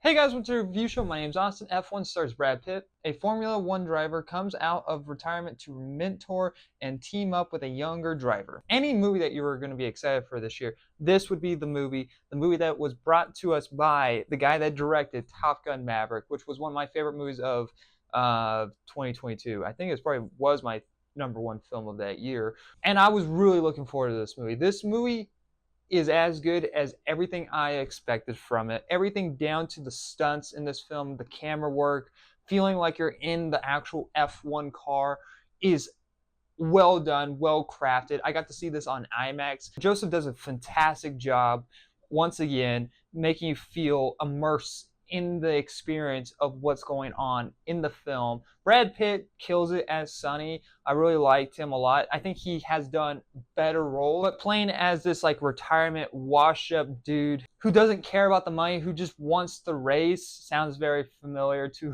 Hey guys, what's your review show? My name's Austin. F1 stars Brad Pitt. A Formula One driver comes out of retirement to mentor and team up with a younger driver. Any movie that you were going to be excited for this year, this would be the movie that was brought to us by the guy that directed Top Gun Maverick, which was one of my favorite movies of 2022. I think it probably was my number one film of that year. And I was really looking forward to this movie. This movie is as good as everything I expected from it. Everything down to the stunts in this film, the camera work, feeling like you're in the actual F1 car is well done, well crafted. I got to see this on IMAX. Joseph does a fantastic job once again making you feel immersed in the experience of what's going on in the film. Brad Pitt kills it as Sonny. I really liked him a lot. I think he has done better role, but playing as this like retirement wash-up dude who doesn't care about the money, who just wants to race, sounds very familiar to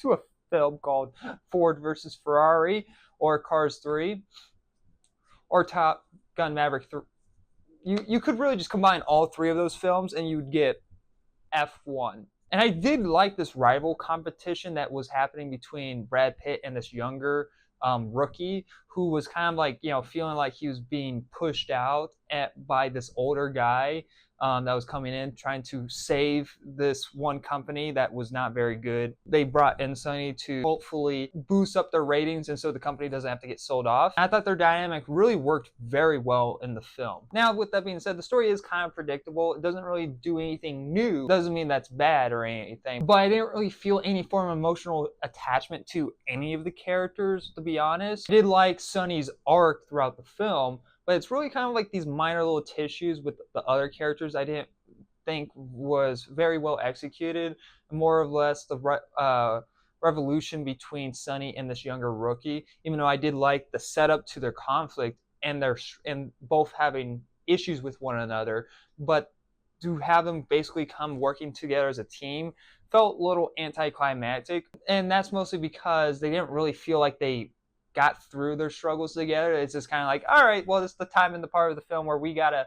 to a film called Ford versus Ferrari or Cars 3 or Top Gun Maverick 3. You could really just combine all three of those films and you'd get F1. And I did like this rival competition that was happening between Brad Pitt and this younger rookie who was kind of like, feeling like he was being pushed out by this older guy that was coming in trying to save this one company that was not very good. They brought in Sonny to hopefully boost up their ratings and so the company doesn't have to get sold off. I thought their dynamic really worked very well in the film. Now, with that being said, the story is kind of predictable. It doesn't really do anything new. Doesn't mean that's bad or anything, but I didn't really feel any form of emotional attachment to any of the characters, to be honest. I did like Sonny's arc throughout the film, but it's really kind of like these minor little tissues with the other characters I didn't think was very well executed. More or less the revolution between Sonny and this younger rookie, even though I did like the setup to their conflict and both having issues with one another, but to have them basically come working together as a team felt a little anticlimactic. And that's mostly because they didn't really feel like they got through their struggles together. It's just kind of like, all right, well, this is the time in the part of the film where we gotta,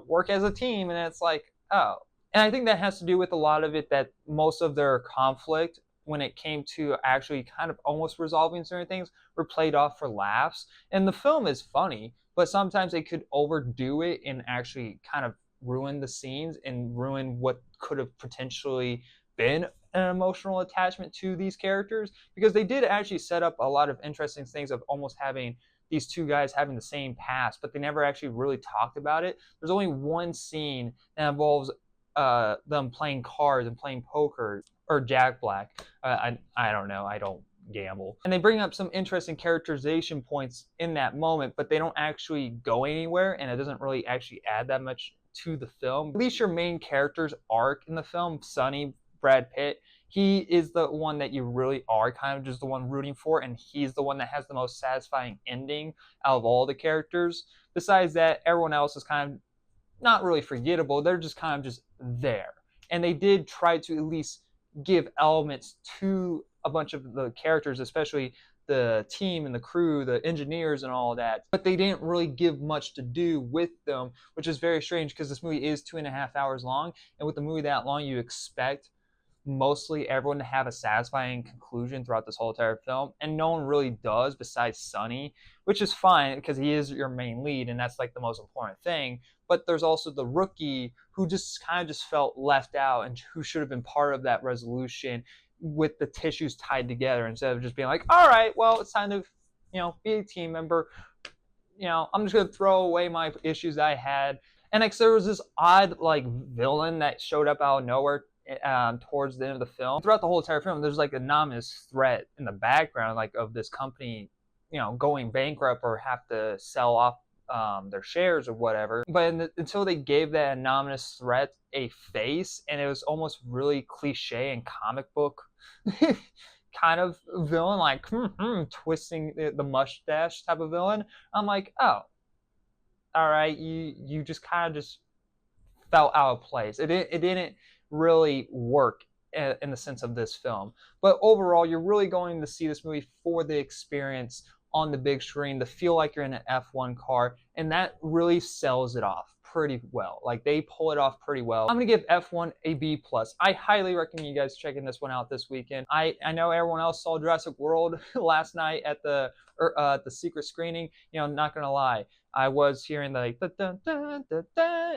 work as a team. And it's like, oh. And I think that has to do with a lot of it, that most of their conflict when it came to actually kind of almost resolving certain things were played off for laughs. And the film is funny, but sometimes they could overdo it and actually kind of ruin the scenes and ruin what could have potentially been an emotional attachment to these characters, because they did actually set up a lot of interesting things of almost having these two guys having the same past, but they never actually really talked about it. There's only one scene that involves them playing cards and playing poker or Jack Black. I don't know. I don't gamble. And they bring up some interesting characterization points in that moment, but they don't actually go anywhere, and it doesn't really actually add that much to the film. At least your main character's arc in the film, Sonny, Brad Pitt, he is the one that you really are kind of just the one rooting for, and he's the one that has the most satisfying ending out of all the characters. Besides that, everyone else is kind of not really forgettable. They're just kind of just there. And they did try to at least give elements to a bunch of the characters, especially the team and the crew, the engineers and all of that, but they didn't really give much to do with them, which is very strange because this movie is 2.5 hours long, and with a movie that long, you expect mostly everyone to have a satisfying conclusion throughout this whole entire film, and no one really does besides Sonny, which is fine because he is your main lead and that's like the most important thing. But there's also the rookie who just kind of just felt left out and who should have been part of that resolution with the tissues tied together, instead of just being like, all right, well, it's time to be a team member. I'm just gonna throw away my issues I had. And like there was this odd like villain that showed up out of nowhere towards the end of the film. Throughout the whole entire film, there's like an ominous threat in the background, like of this company, going bankrupt or have to sell off their shares or whatever. But until they gave that anonymous threat a face, and it was almost really cliche and comic book kind of villain, like twisting the mustache type of villain. I'm like, oh, all right, you just kind of just felt out of place. It didn't really work in the sense of this film. But overall, you're really going to see this movie for the experience on the big screen, to feel like you're in an F1 car, and that really sells it off pretty well. Like, they pull it off pretty well. I'm gonna give F1 a B+. I highly recommend you guys checking this one out this weekend. I know everyone else saw Jurassic World last night at the secret screening. You know, not gonna lie, I was hearing the like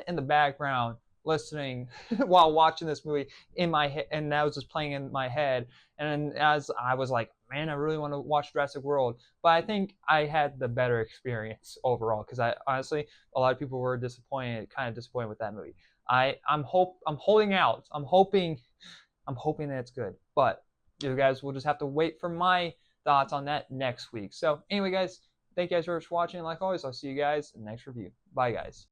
in the background, listening while watching this movie in my head, and that was just playing in my head. And as I was like, man, I really want to watch Jurassic World, but I think I had the better experience overall, because I honestly, a lot of people were disappointed, kind of disappointed with that movie. I'm holding out. I'm hoping that it's good, but you guys will just have to wait for my thoughts on that next week. So anyway, guys, thank you guys for watching. Like always, I'll see you guys in the next review. Bye, guys.